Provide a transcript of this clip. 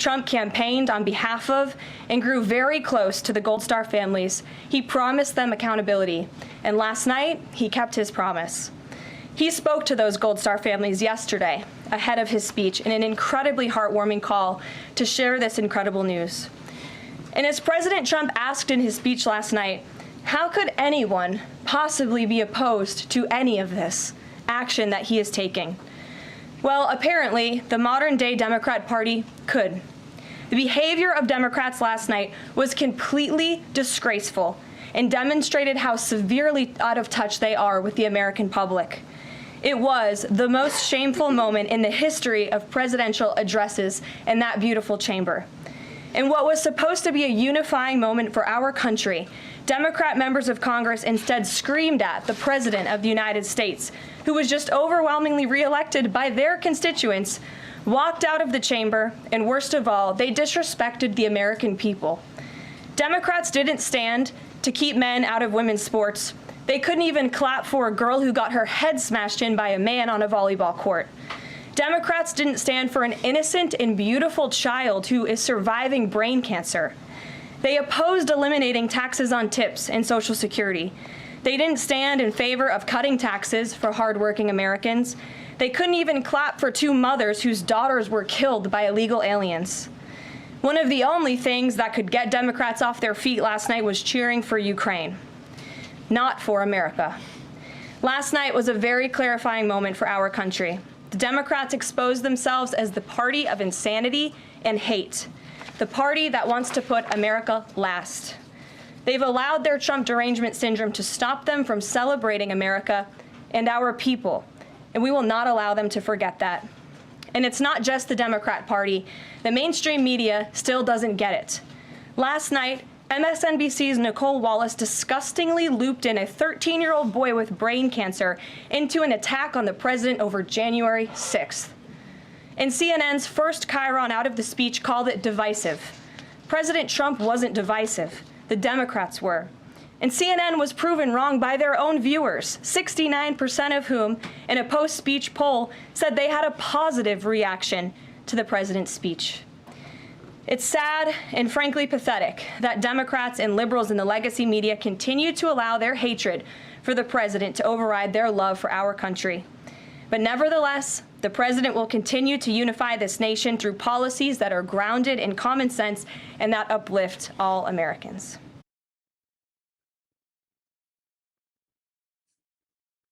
Trump campaigned on behalf of and grew very close to the Gold Star families, he promised them accountability. And last night, he kept his promise. He spoke to those Gold Star families yesterday ahead of his speech in an incredibly heartwarming call to share this incredible news. And as President Trump asked in his speech last night, how could anyone possibly be opposed to any of this action that he is taking? Well, apparently, the modern-day Democrat Party could. The behavior of Democrats last night was completely disgraceful and demonstrated how severely out of touch they are with the American public. It was the most shameful moment in the history of presidential addresses in that beautiful chamber. In what was supposed to be a unifying moment for our country, Democrat members of Congress instead screamed at the President of the United States, who was just overwhelmingly reelected by their constituents, walked out of the chamber, and worst of all, they disrespected the American people. Democrats didn't stand to keep men out of women's sports. They couldn't even clap for a girl who got her head smashed in by a man on a volleyball court. Democrats didn't stand for an innocent and beautiful child who is surviving brain cancer. They opposed eliminating taxes on tips and Social Security. They didn't stand in favor of cutting taxes for hardworking Americans. They couldn't even clap for two mothers whose daughters were killed by illegal aliens. One of the only things that could get Democrats off their feet last night was cheering for Ukraine, not for America. Last night was a very clarifying moment for our country. The Democrats exposed themselves as the party of insanity and hate, the party that wants to put America last. They've allowed their Trump derangement syndrome to stop them from celebrating America and our people, and we will not allow them to forget that. And it's not just the Democrat Party. The mainstream media still doesn't get it. Last night, MSNBC's Nicole Wallace disgustingly looped in a 13-year-old boy with brain cancer into an attack on the president over January 6th. And CNN's first chyron out of the speech called it divisive. President Trump wasn't divisive. The Democrats were. And CNN was proven wrong by their own viewers, 69% of whom, in a post-speech poll, said they had a positive reaction to the president's speech. It's sad and frankly pathetic that Democrats and liberals in the legacy media continue to allow their hatred for the president to override their love for our country. But nevertheless, the president will continue to unify this nation through policies that are grounded in common sense and that uplift all Americans.